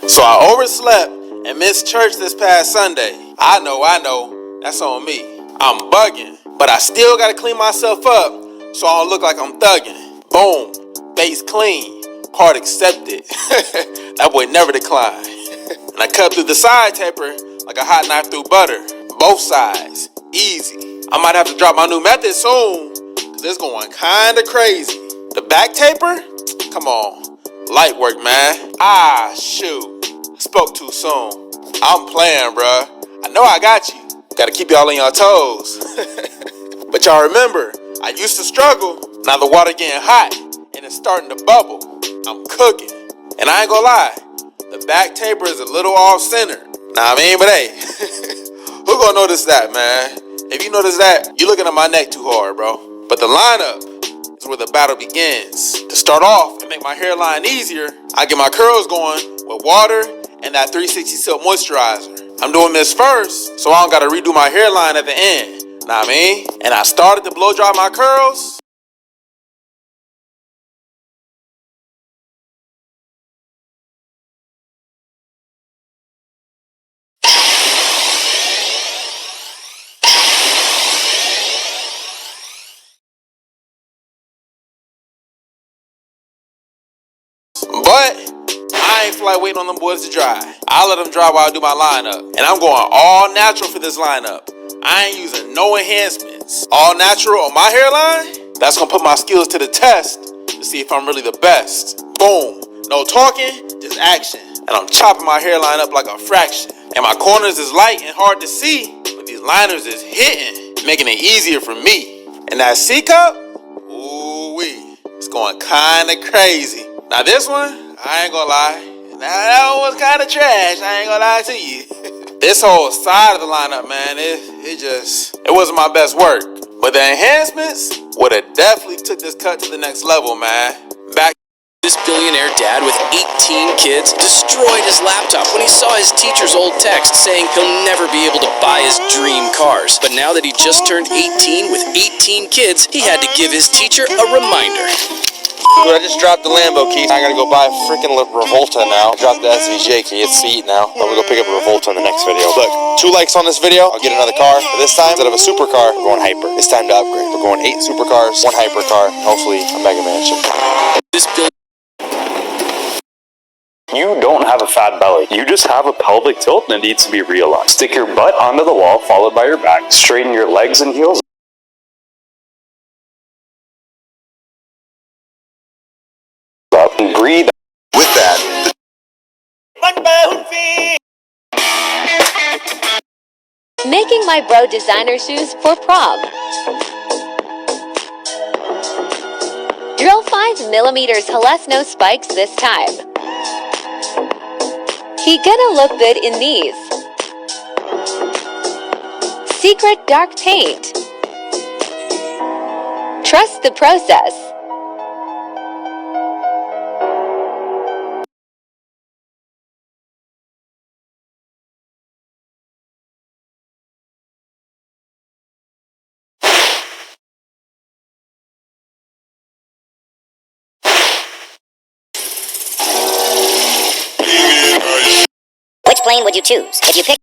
So I overslept and missed church this past Sunday. I know, that's on me. I'm bugging, but I still gotta clean myself up so I don't look like I'm thugging. Boom, base clean, card accepted. That boy never declined. And I cut through the side taper like a hot knife through butter. Both sides, easy. I might have to drop my new method soon, cause it's going kinda crazy. The back taper? Come on, light work, man. Shoot, spoke too soon. I'm playing, bruh. I know I got you. Gotta keep y'all on your toes. But y'all remember, I used to struggle. Now the water getting hot and it's starting to bubble. I'm cooking. And I ain't gonna lie, the back taper is a little off center. Nah, I mean, but hey, who gonna notice that, man? If you notice that, you looking at my neck too hard, bro. But the lineup is where the battle begins. To start off and make my hairline easier, I get my curls going with water and that 360 Silk moisturizer. I'm doing this first, so I don't gotta redo my hairline at the end. Know what I mean? And I started to blow dry my curls. But I ain't fly waiting on them boys to dry. I let them dry while I do my lineup. And I'm going all natural for this lineup. I ain't using no enhancements. All natural on my hairline? That's gonna put my skills to the test to see if I'm really the best. Boom. No talking, just action. And I'm chopping my hairline up like a fraction. And my corners is light and hard to see, but these liners is hitting, making it easier for me. And that C cup? Ooh-wee. It's going kinda crazy. Now this one, I ain't gonna lie. Now that one was kinda trash, I ain't gonna lie to you. This whole side of the lineup, man, it wasn't my best work. But the enhancements would've definitely took this cut to the next level, man. This billionaire dad with 18 kids destroyed his laptop when he saw his teacher's old text saying he'll never be able to buy his dream cars. But now that he just turned 18 with 18 kids, he had to give his teacher a reminder. Dude, I just dropped the Lambo key. I gotta go buy a freaking Revolta now. I dropped the SVJ key. It's sweet now. I'm gonna go pick up a Revolta in the next video. Look, 2 likes on this video, I'll get another car. But this time, instead of a supercar, we're going hyper. It's time to upgrade. We're going 8 supercars, 1 hypercar, hopefully a mega mansion. You don't have a fat belly. You just have a pelvic tilt and it needs to be realigned. Stick your butt onto the wall, followed by your back. Straighten your legs and heels up and breathe. With that, Making my bro designer shoes for prom. Drill 5mm Helesno spikes this time. He gonna look good in these. Secret dark paint. Trust the process. Which plane would you choose if you pick?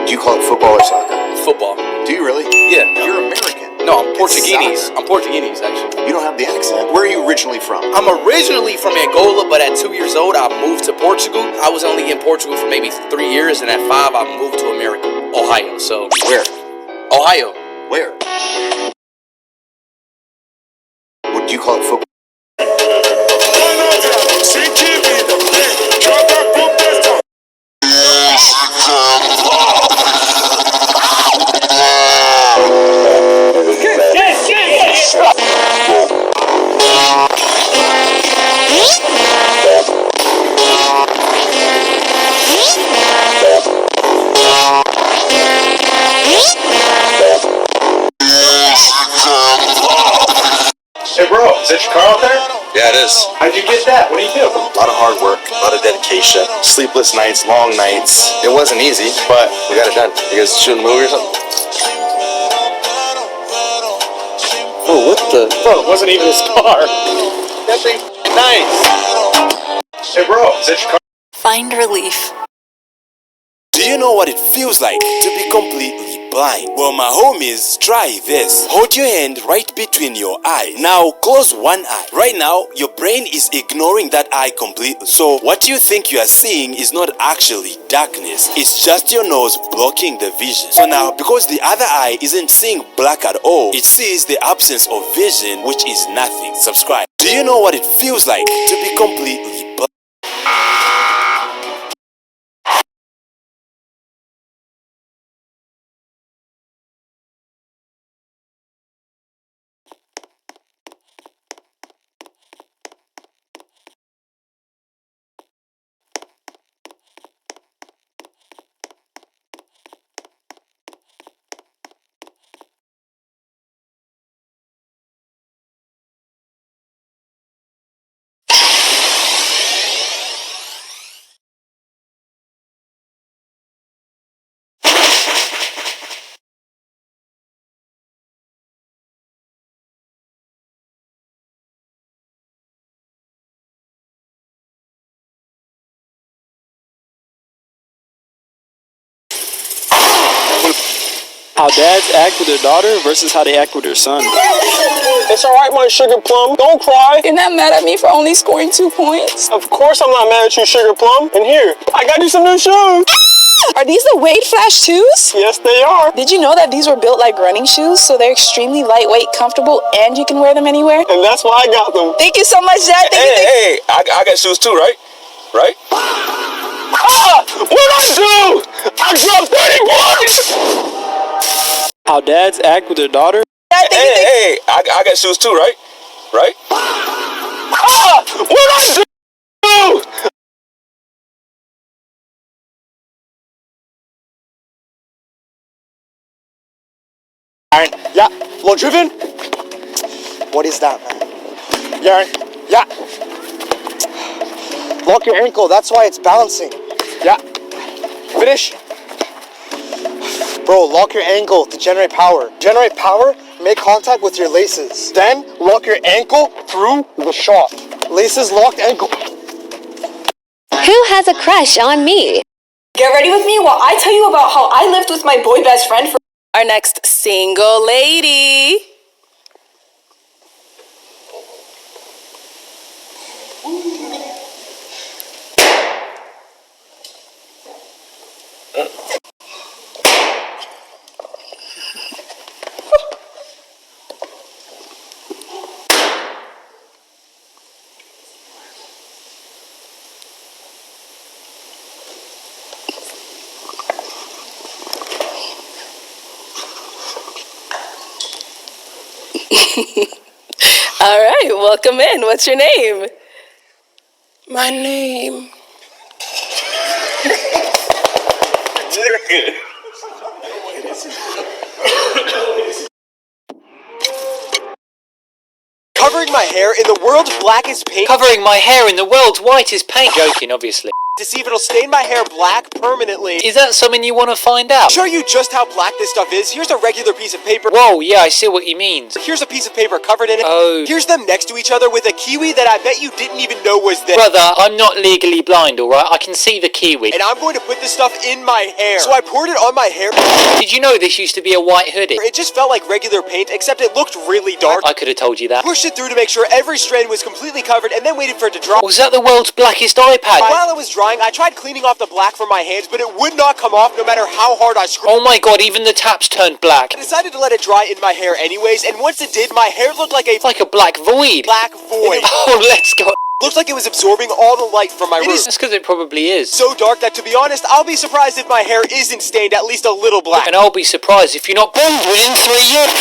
would you call it football or soccer? Football. Do you really? Yeah. You're American. No, I'm Portuguese. Soccer. I'm Portuguese, actually. You don't have the accent. Where are you originally from? I'm originally from Angola, but at 2 years old, I moved to Portugal. I was only in Portugal for maybe 3 years, and at 5, I moved to America, Ohio. So Where? Ohio. Where? Would you call it football? Hey bro, is that your car out there? Yeah, it is. How'd you get that? What do you do? A lot of hard work, a lot of dedication, sleepless nights, long nights. It wasn't easy, but we got it done. You guys shooting a movie or something? Oh, what the? Bro, it wasn't even his car. That thing's nice. Hey bro, is that your car? Find relief. Do you know what it feels like to be completely blind? Well, my homies, try this. Hold your hand right between your eyes. Now, close one eye. Right now, your brain is ignoring that eye completely. So, what you think you are seeing is not actually darkness. It's just your nose blocking the vision. So now, because the other eye isn't seeing black at all, it sees the absence of vision, which is nothing. Subscribe. Do you know what it feels like to be completely blind? How dads act with their daughter versus how they act with their son. It's alright, my sugar plum. Don't cry. You're not mad at me for only scoring 2 points? Of course I'm not mad at you, sugar plum. And here, I got you some new shoes. Are these the Wade Flash shoes? Yes, they are. Did you know that these were built like running shoes, so they're extremely lightweight, comfortable, and you can wear them anywhere? And that's why I got them. Thank you so much, Dad. Hey, I got shoes too, right? Right? Ah! What'd I do? I dropped 30 points! How dads act with their daughter. Hey, I got shoes too, right? Right? Ah! What'd I do? Yeah, low driven. What is that, man? Yeah. Lock your ankle, that's why it's balancing. Yeah. Finish. Bro, lock your ankle to generate power. Generate power, make contact with your laces. Then, lock your ankle through the shot. Laces locked, ankle. Who has a crush on me? Get ready with me while I tell you about how I lived with my boy best friend for our next single lady. All right, welcome in. What's your name? My name. Covering my hair in the world's blackest paint. Covering my hair in the world's whitest paint. Joking, obviously. To see if it'll stain my hair black permanently. Is that something you want to find out? Show you just how black this stuff is. Here's a regular piece of paper. Whoa, yeah, I see what you mean. Here's a piece of paper covered in it. Oh. Here's them next to each other with a kiwi that I bet you didn't even know was there. Brother, I'm not legally blind, alright? I can see the kiwi. And I'm going to put this stuff in my hair. So I poured it on my hair. Did you know this used to be a white hoodie? It just felt like regular paint, except it looked really dark. I could have told you that. Pushed it through to make sure every strand was completely covered and then waited for it to dry. Was that the world's blackest iPad? While it was drying, I tried cleaning off the black from my hands, but it would not come off no matter how hard I scrubbed. Oh my god, even the taps turned black. I decided to let it dry in my hair anyways, and once it did, my hair looked like a black void. Black void. Oh, let's go. Looked like it was absorbing all the light from my room. That's because it probably is. So dark that, to be honest, I'll be surprised if my hair isn't stained at least a little black. And I'll be surprised if you're not born within 3 years.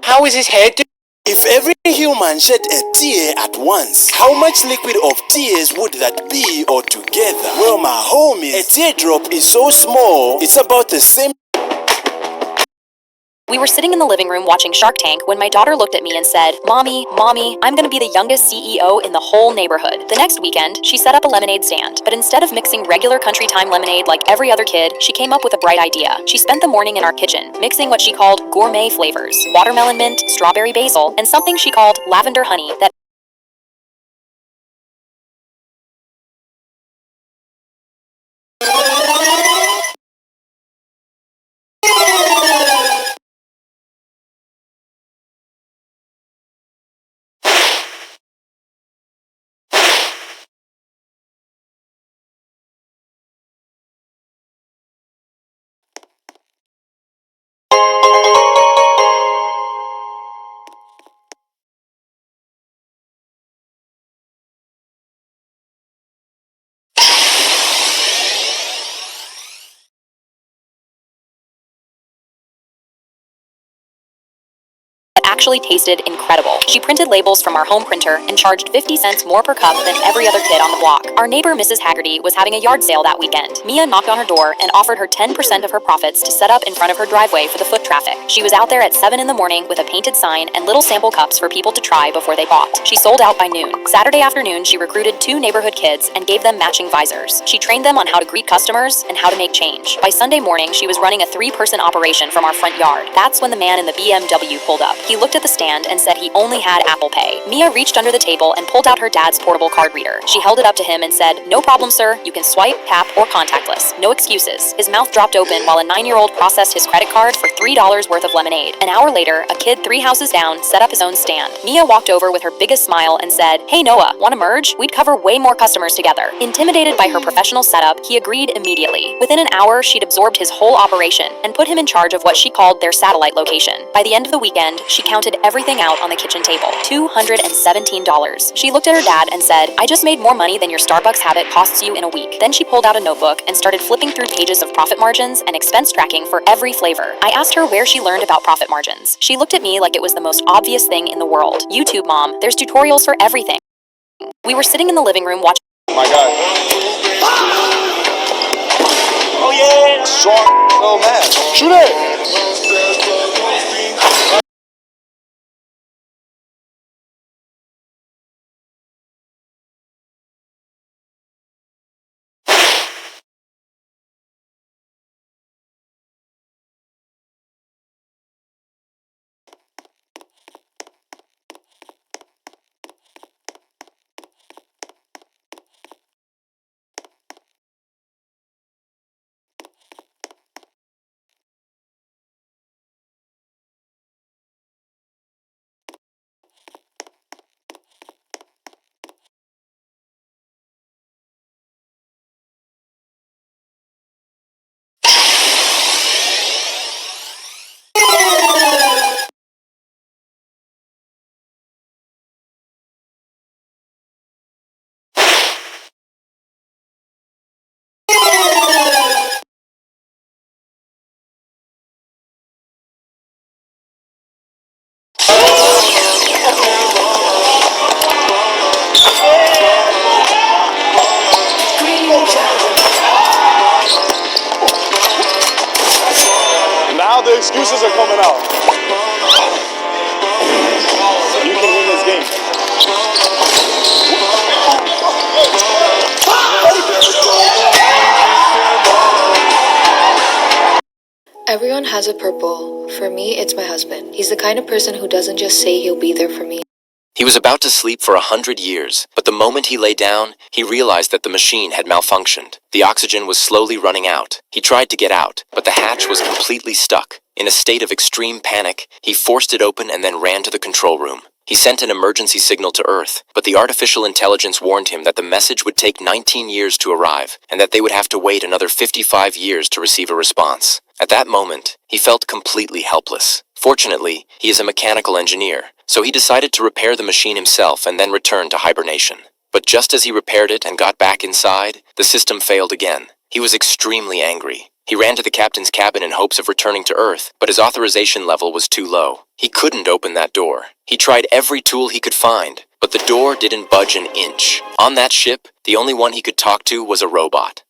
How is his hair doing? If every human shed a tear at once, how much liquid of tears would that be altogether? Well, my homies, a teardrop is so small, it's about the same. We were sitting in the living room watching Shark Tank when my daughter looked at me and said, Mommy, I'm gonna be the youngest CEO in the whole neighborhood. The next weekend, she set up a lemonade stand, but instead of mixing regular country time lemonade like every other kid, she came up with a bright idea. She spent the morning in our kitchen, mixing what she called gourmet flavors, watermelon mint, strawberry basil, and something she called lavender honey that actually tasted incredible. She printed labels from our home printer and charged 50 cents more per cup than every other kid on the block. Our neighbor Mrs. Haggerty was having a yard sale that weekend. Mia knocked on her door and offered her 10% of her profits to set up in front of her driveway for the foot traffic. She was out there at 7 in the morning with a painted sign and little sample cups for people to try before they bought. She sold out by noon. Saturday afternoon, she recruited 2 neighborhood kids and gave them matching visors. She trained them on how to greet customers and how to make change. By Sunday morning, she was running a 3-person operation from our front yard. That's when the man in the BMW pulled up. He looked at the stand and said he only had Apple Pay. Mia reached under the table and pulled out her dad's portable card reader. She held it up to him and said, "No problem, sir. You can swipe, tap, or contactless. No excuses." His mouth dropped open while a 9-year-old processed his credit card for $3 worth of lemonade. An hour later, a kid 3 houses down set up his own stand. Mia walked over with her biggest smile and said, "Hey Noah, want to merge? We'd cover way more customers together." Intimidated by her professional setup, he agreed immediately. Within an hour, she'd absorbed his whole operation and put him in charge of what she called their satellite location. By the end of the weekend, she counted everything out on the kitchen table, $217. She looked at her dad and said, "I just made more money than your Starbucks habit costs you in a week." Then she pulled out a notebook and started flipping through pages of profit margins and expense tracking for every flavor. I asked her where she learned about profit margins. She looked at me like it was the most obvious thing in the world. "YouTube, Mom. There's tutorials for everything." We were sitting in the living room watching. Oh my god. Oh yeah! Strong little man. Shoot it! Now the excuses are coming out. You can win this game. Everyone has a purple. For me, it's my husband. He's the kind of person who doesn't just say he'll be there for me. He was about to sleep for 100 years, but the moment he lay down, he realized that the machine had malfunctioned. The oxygen was slowly running out. He tried to get out, but the hatch was completely stuck. In a state of extreme panic, he forced it open and then ran to the control room. He sent an emergency signal to Earth, but the artificial intelligence warned him that the message would take 19 years to arrive, and that they would have to wait another 55 years to receive a response. At that moment, he felt completely helpless. Fortunately, he is a mechanical engineer, so he decided to repair the machine himself and then return to hibernation. But just as he repaired it and got back inside, the system failed again. He was extremely angry. He ran to the captain's cabin in hopes of returning to Earth, but his authorization level was too low. He couldn't open that door. He tried every tool he could find, but the door didn't budge an inch. On that ship, the only one he could talk to was a robot.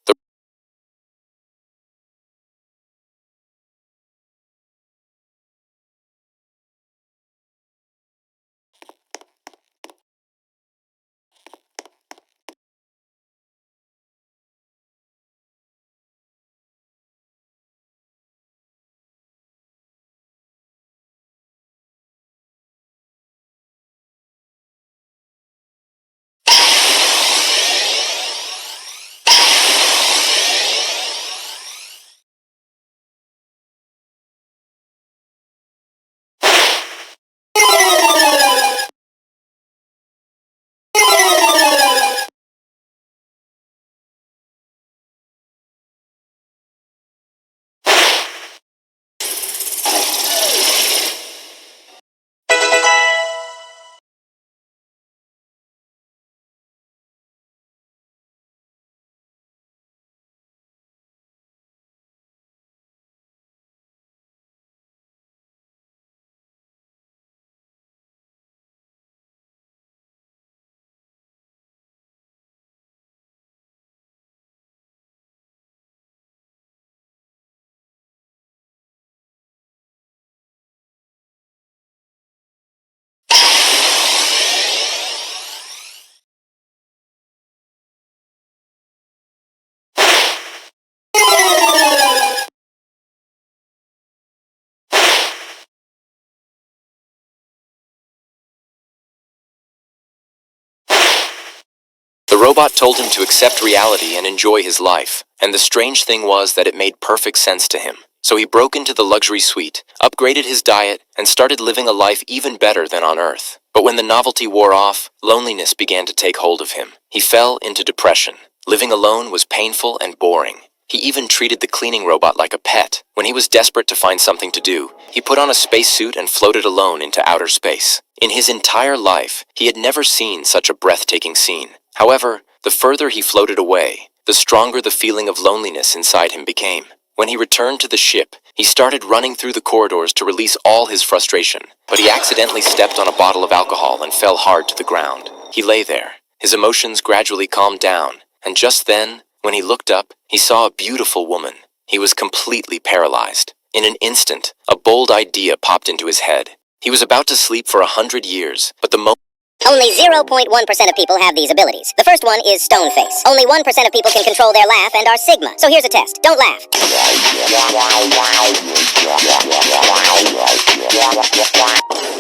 The robot told him to accept reality and enjoy his life, and the strange thing was that it made perfect sense to him. So he broke into the luxury suite, upgraded his diet, and started living a life even better than on Earth. But when the novelty wore off, loneliness began to take hold of him. He fell into depression. Living alone was painful and boring. He even treated the cleaning robot like a pet. When he was desperate to find something to do, he put on a spacesuit and floated alone into outer space. In his entire life, he had never seen such a breathtaking scene. However, the further he floated away, the stronger the feeling of loneliness inside him became. When he returned to the ship, he started running through the corridors to release all his frustration, but he accidentally stepped on a bottle of alcohol and fell hard to the ground. He lay there. His emotions gradually calmed down, and just then, when he looked up, he saw a beautiful woman. He was completely paralyzed. In an instant, a bold idea popped into his head. He was about to sleep for 100 years, but the moment Only 0.1% of people have these abilities. The first one is stone face. Only 1% of people can control their laugh and are sigma. So here's a test. Don't laugh.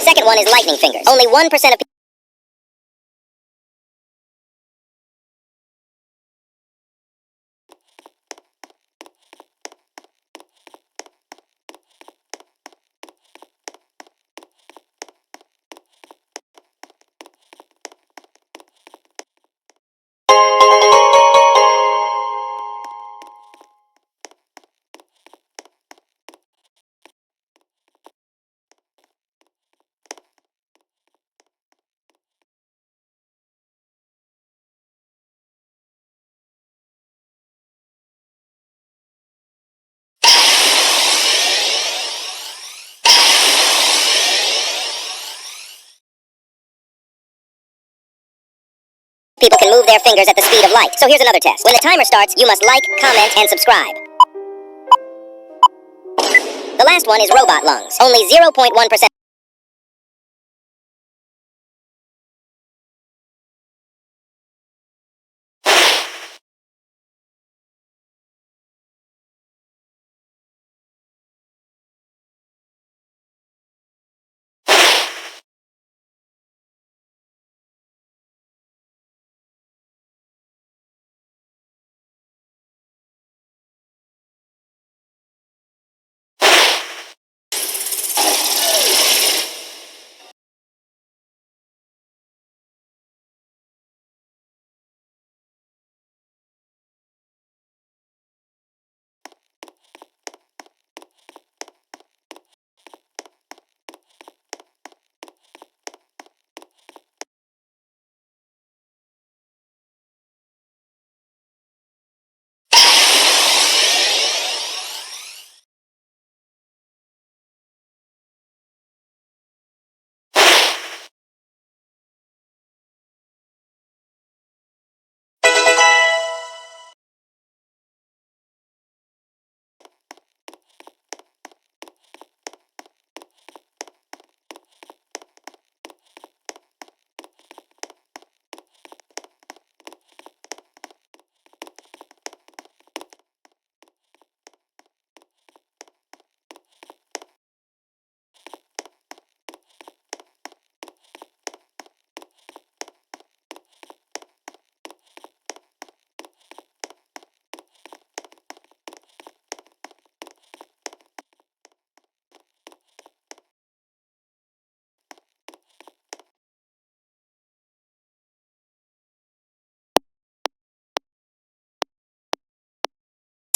Second one is lightning fingers. Only 1% of people. People can move their fingers at the speed of light. So here's another test. When the timer starts, you must like, comment, and subscribe. The last one is robot lungs. Only 0.1%.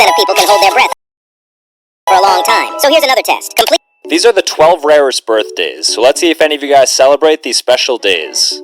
Of people can hold their breath for a long time. So here's another test. Complete. These are the 12 rarest birthdays, so let's see if any of you guys celebrate these special days.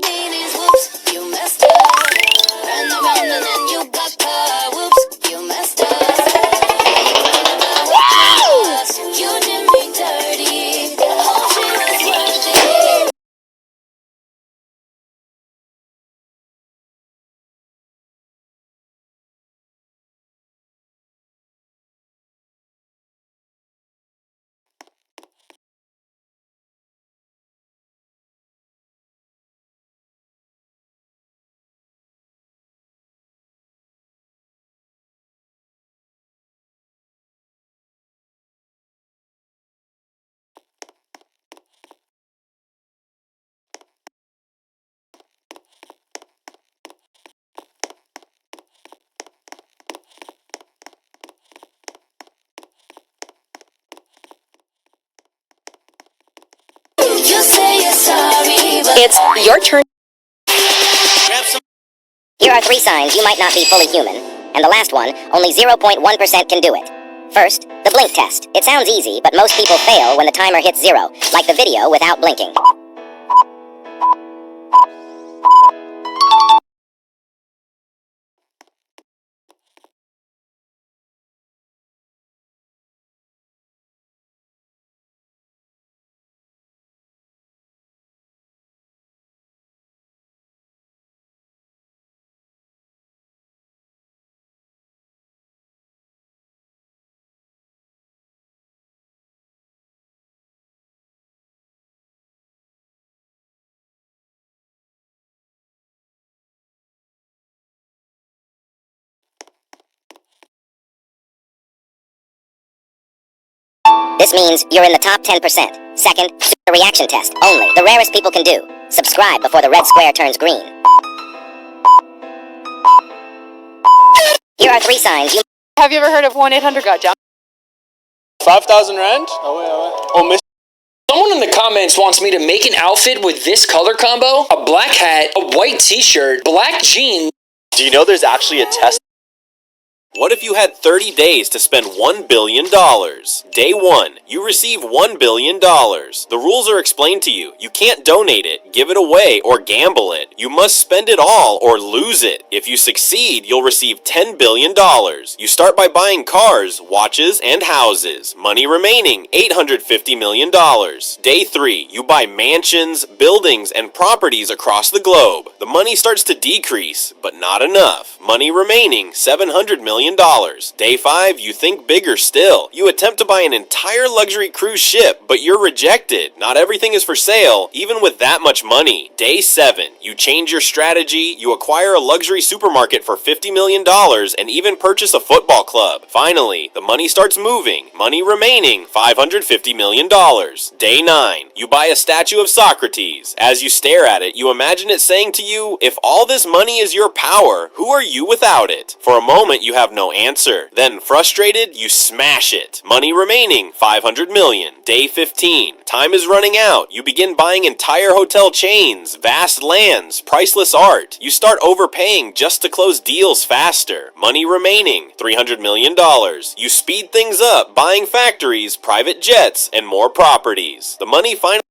It's your turn. Here are 3 signs you might not be fully human. And the last one, only 0.1% can do it. First, the blink test. It sounds easy, but most people fail when the timer hits 0, like the video without blinking. This means you're in the top 10%. Second, super reaction test. Only the rarest people can do. Subscribe before the red square turns green. Here are 3 signs you... Have you ever heard of 1-800-GOT-JOHN? 5,000 rand? Oh, miss. Someone in the comments wants me to make an outfit with this color combo, a black hat, a white t-shirt, black jeans. Do you know there's actually a test? What if you had 30 days to spend $1 billion? Day 1, you receive $1 billion. The rules are explained to you. You can't donate it, give it away, or gamble it. You must spend it all or lose it. If you succeed, you'll receive $10 billion. You start by buying cars, watches, and houses. Money remaining, $850 million. Day 3, you buy mansions, buildings, and properties across the globe. The money starts to decrease, but not enough. Money remaining, $700 million. Day 5, you think bigger still. You attempt to buy an entire luxury cruise ship, but you're rejected. Not everything is for sale, even with that much money. Day 7, you change your strategy, you acquire a luxury supermarket for $50 million, and even purchase a football club. Finally, the money starts moving. Money remaining, $550 million. Day 9, you buy a statue of Socrates. As you stare at it, you imagine it saying to you, if all this money is your power, who are you without it? For a moment, you have no answer. Then, frustrated, you smash it. Money remaining, $500 million. Day 15. Time is running out. You begin buying entire hotel chains, vast lands, priceless art. You start overpaying just to close deals faster. Money remaining, $300 million. You speed things up, buying factories, private jets, and more properties. The money finally...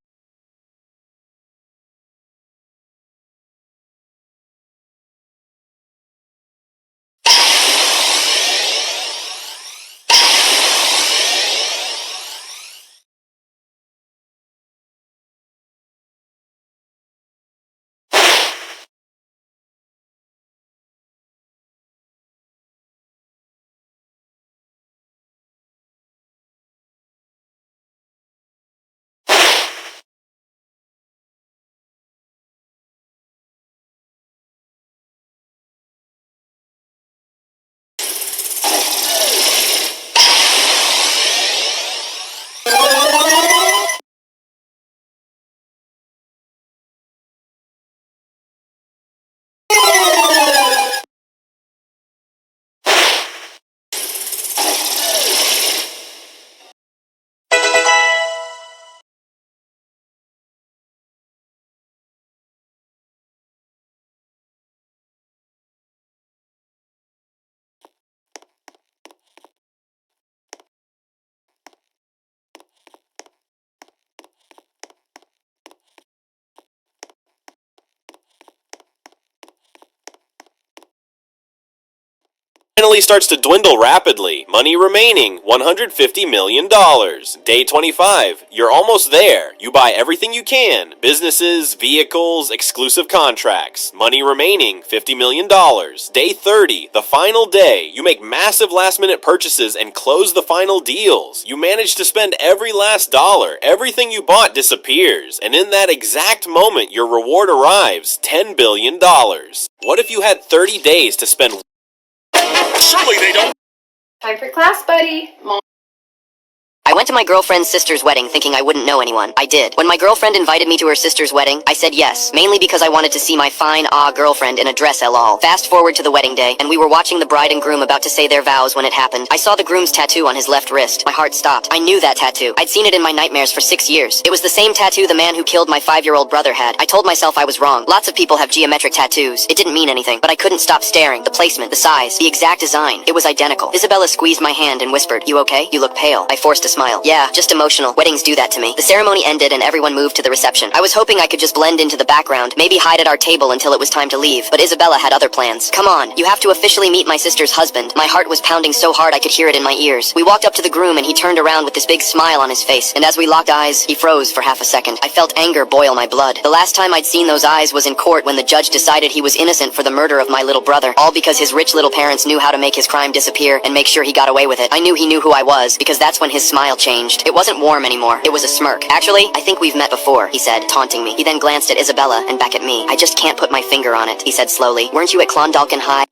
starts to dwindle rapidly. Money remaining, $150 million. Day 25, you're almost there. You buy everything you can. Businesses, vehicles, exclusive contracts. Money remaining, $50 million. Day 30, the final day. You make massive last-minute purchases and close the final deals. You manage to spend every last dollar. Everything you bought disappears. And in that exact moment, your reward arrives, $10 billion. What if you had 30 days to spend... Surely they don't. Time for class, buddy. Mom. I went to my girlfriend's sister's wedding thinking I wouldn't know anyone. I did. When my girlfriend invited me to her sister's wedding, I said yes, mainly because I wanted to see my fine, girlfriend in a dress lol. Fast forward to the wedding day, and we were watching the bride and groom about to say their vows when it happened. I saw the groom's tattoo on his left wrist. My heart stopped. I knew that tattoo. I'd seen it in my nightmares for 6 years. It was the same tattoo the man who killed my 5-year-old brother had. I told myself I was wrong. Lots of people have geometric tattoos. It didn't mean anything, but I couldn't stop staring. The placement, the size, the exact design. It was identical. Isabella squeezed my hand and whispered, "You okay? You look pale." I forced a smile. Yeah, just emotional. Weddings do that to me. The ceremony ended and everyone moved to the reception. I was hoping I could just blend into the background, maybe hide at our table until it was time to leave, but Isabella had other plans. "Come on, you have to officially meet my sister's husband." My heart was pounding so hard I could hear it in my ears. We walked up to the groom and he turned around with this big smile on his face, and as we locked eyes, he froze for half a second. I felt anger boil my blood. The last time I'd seen those eyes was in court when the judge decided he was innocent for the murder of my little brother, all because his rich little parents knew how to make his crime disappear and make sure he got away with it. I knew he knew who I was, because that's when his smile changed. It wasn't warm anymore. It was a smirk. "Actually, I think we've met before," he said, taunting me. He then glanced at Isabella and back at me. "I just can't put my finger on it," he said slowly. "Weren't you at Klondalkin High?"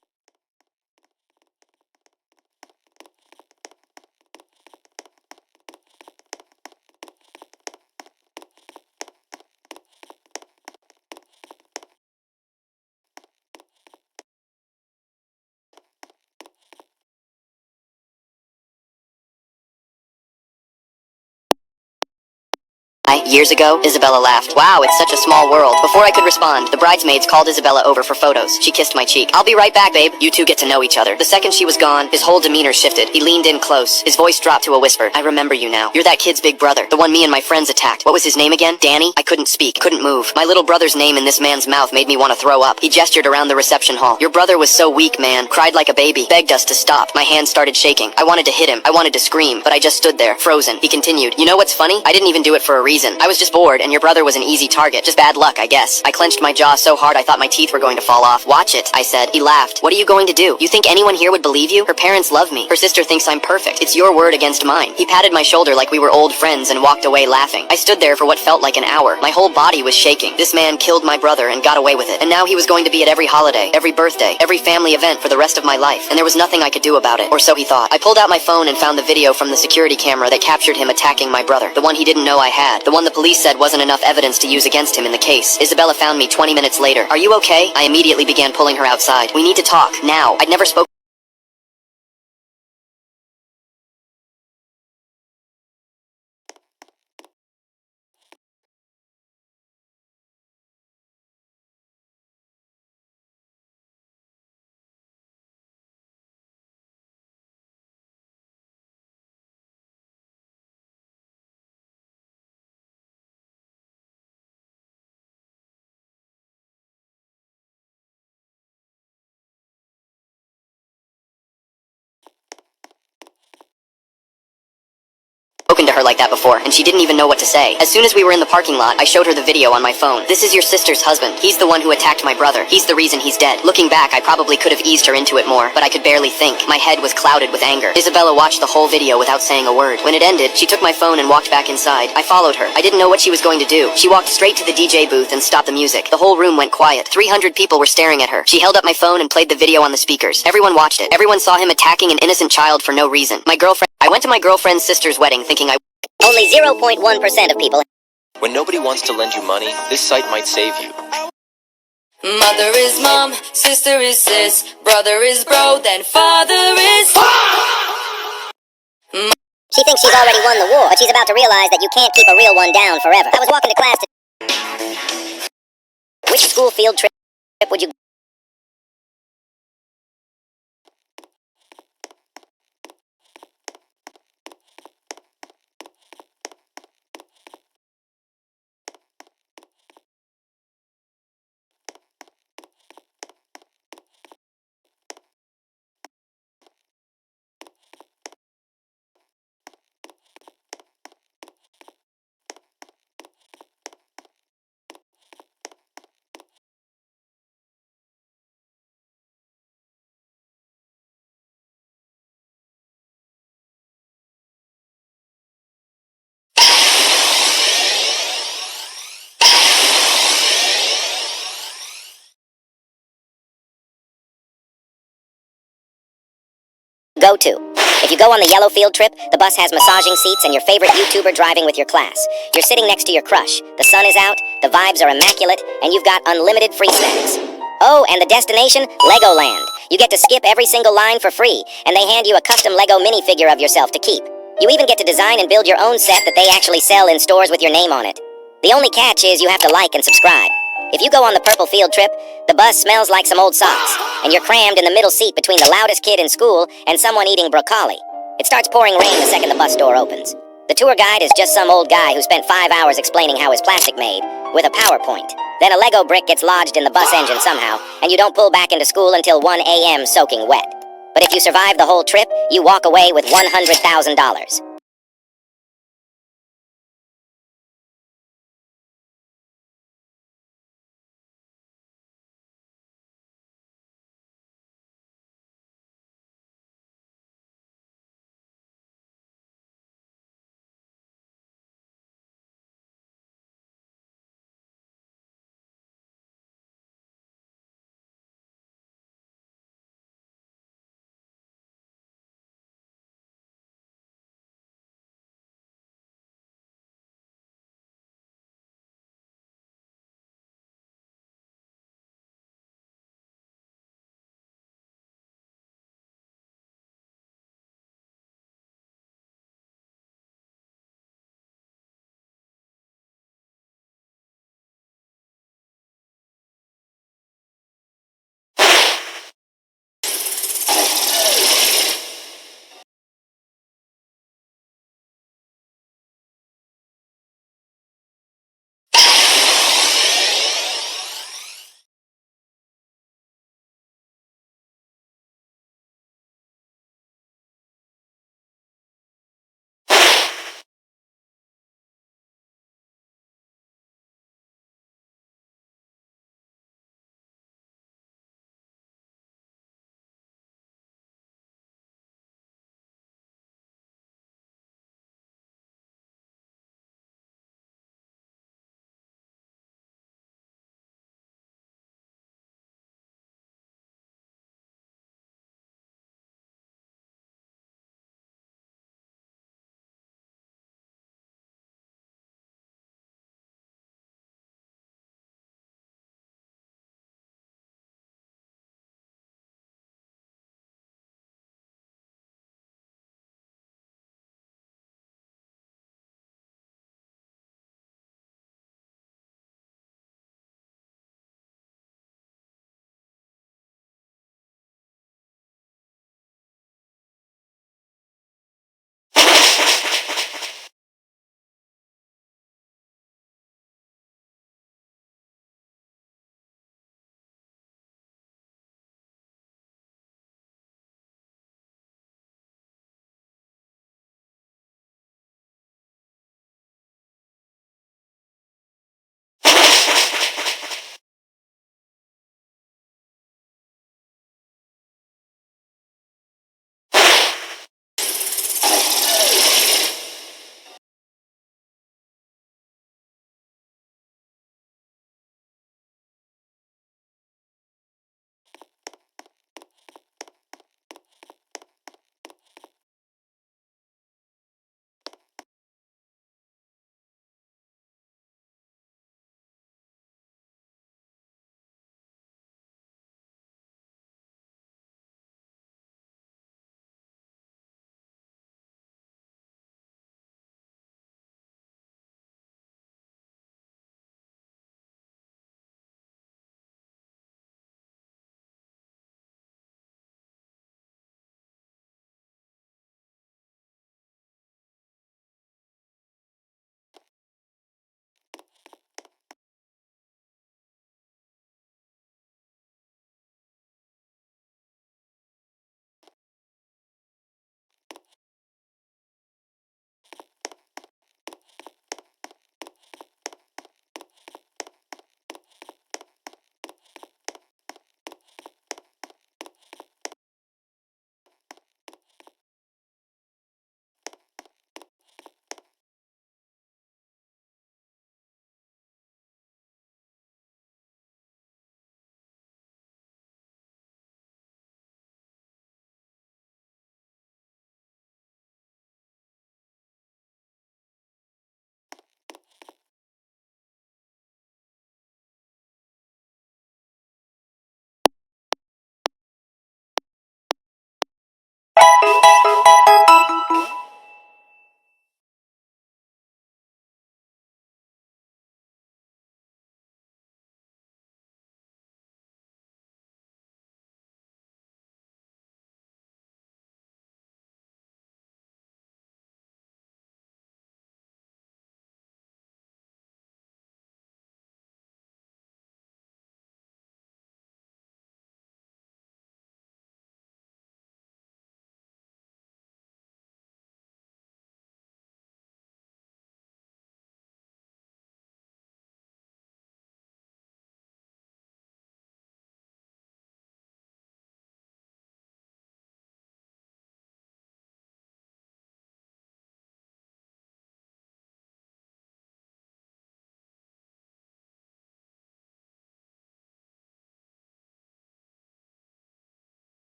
Years ago, Isabella laughed. "Wow, it's such a small world." Before I could respond, the bridesmaids called Isabella over for photos. She kissed my cheek. "I'll be right back, babe. You two get to know each other." The second she was gone, his whole demeanor shifted. He leaned in close. His voice dropped to a whisper. "I remember you now. You're that kid's big brother. The one me and my friends attacked. What was his name again? Danny?" I couldn't speak, couldn't move. My little brother's name in this man's mouth made me want to throw up. He gestured around the reception hall. "Your brother was so weak, man. Cried like a baby. Begged us to stop." My hand started shaking. I wanted to hit him. I wanted to scream, but I just stood there, frozen. He continued, "You know what's funny? I didn't even do it for a reason. I was just bored, and your brother was an easy target. Just bad luck, I guess." I clenched my jaw so hard I thought my teeth were going to fall off. "Watch it," I said. He laughed. "What are you going to do? You think anyone here would believe you? Her parents love me. Her sister thinks I'm perfect. It's your word against mine." He patted my shoulder like we were old friends and walked away laughing. I stood there for what felt like an hour. My whole body was shaking. This man killed my brother and got away with it. And now he was going to be at every holiday, every birthday, every family event for the rest of my life. And there was nothing I could do about it. Or so he thought. I pulled out my phone and found the video from the security camera that captured him attacking my brother. The one he didn't know I had. The one the police said wasn't enough evidence to use against him in the case. Isabella found me 20 minutes later. "Are you okay?" I immediately began pulling her outside. "We need to talk, now." I'd never spoken. To her like that before, and she didn't even know what to say. As soon as we were in the parking lot, I showed her the video on my phone. "This is your sister's husband. He's the one who attacked my brother. He's the reason he's dead." Looking back, I probably could have eased her into it more, but I could barely think. My head was clouded with anger. Isabella watched the whole video without saying a word. When it ended, she took my phone and walked back inside. I followed her. I didn't know what she was going to do. She walked straight to the DJ booth and stopped the music. The whole room went quiet. 300 people were staring at her. She held up my phone and played the video on the speakers. Everyone watched it. Everyone saw him attacking an innocent child for no reason. I went to my girlfriend's sister's wedding thinking Only 0.1% of people. When nobody wants to lend you money, this site might save you. Mother is mom, sister is sis, brother is bro, then father is... She thinks she's already won the war, but she's about to realize that you can't keep a real one down forever. I was walking to class Which school field trip would you... go to? If you go on the yellow field trip, the bus has massaging seats and your favorite YouTuber driving with your class. You're sitting next to your crush. The sun is out, the vibes are immaculate, and you've got unlimited free snacks. Oh, and the destination? Legoland. You get to skip every single line for free, and they hand you a custom Lego minifigure of yourself to keep. You even get to design and build your own set that they actually sell in stores with your name on it. The only catch is you have to like and subscribe. If you go on the purple field trip, the bus smells like some old socks, and you're crammed in the middle seat between the loudest kid in school and someone eating broccoli. It starts pouring rain the second the bus door opens. The tour guide is just some old guy who spent 5 hours explaining how his plastic made, with a PowerPoint. Then a Lego brick gets lodged in the bus engine somehow, and you don't pull back into school until 1 a.m. soaking wet. But if you survive the whole trip, you walk away with $100,000.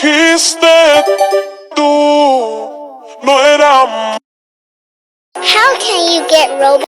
dijiste tú no era. How can you get robots?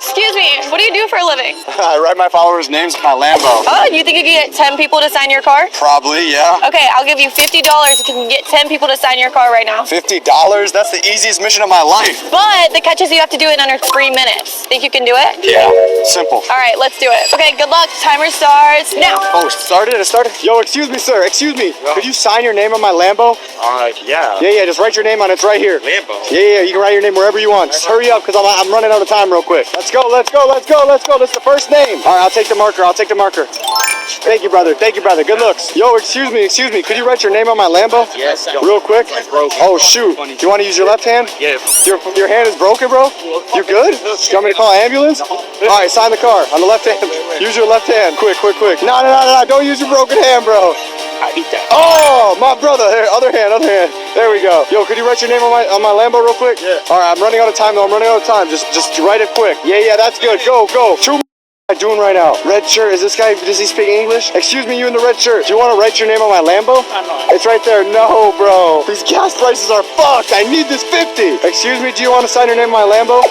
Excuse me, what do you do for a living? I write my followers' names in my Lambo. Oh, you think you can get 10 people to sign your car? Probably, yeah. Okay, I'll give you $50 if you can get 10 people to sign your car right now. $50? That's the easiest mission of my life. But the catch is you have to do it in under 3 minutes. Think you can do it? Yeah, simple. All right, let's do it. Okay, good luck. Timer starts now. Oh, it started? Yo, excuse me, sir. Excuse me. Could you sign your name on my Lambo? Yeah. Yeah, just write your name on it. It's right here. Lambo? Yeah, you can write your name wherever you want. Just hurry up, because I'm running out of time real quick. Let's go. This is the first last name? All right, I'll take the marker. Thank you, brother. Good looks. Yo, excuse me. Could you write your name on my Lambo? Yes. Real quick. Oh, shoot. You want to use your left hand? Yeah. Your hand is broken, bro? You good? You want me to call an ambulance? All right, sign the car on the left hand. Use your left hand. Quick. No. Don't use your broken hand, bro. I beat that. Oh, my brother. Here, other hand. There we go. Yo, could you write your name on my Lambo real quick? Yeah. All right, I'm running out of time, though. Just write it quick. Yeah, that's good. Go. 2 am I doing right now? Red shirt. Is this guy, does he speak English? Excuse me, you in the red shirt. Do you want to write your name on my Lambo? It's right there. No, bro. These gas prices are fucked. I need this 50. Excuse me, do you want to sign your name on my Lambo?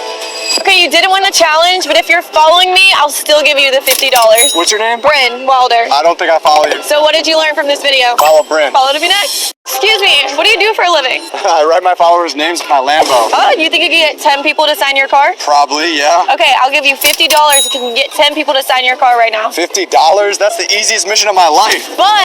Okay, you didn't win the challenge, but if you're following me, I'll still give you the $50. What's your name? Bryn Wilder. I don't think I follow you. So what did you learn from this video? Follow Bryn. Follow to be next. Excuse me, what do you do for a living? I write my followers' names on my Lambo. Oh, you think you can get 10 people to sign your car? Probably, yeah. Okay, I'll give you $50 if you can get 10 people to sign your car right now. $50? That's the easiest mission of my life. But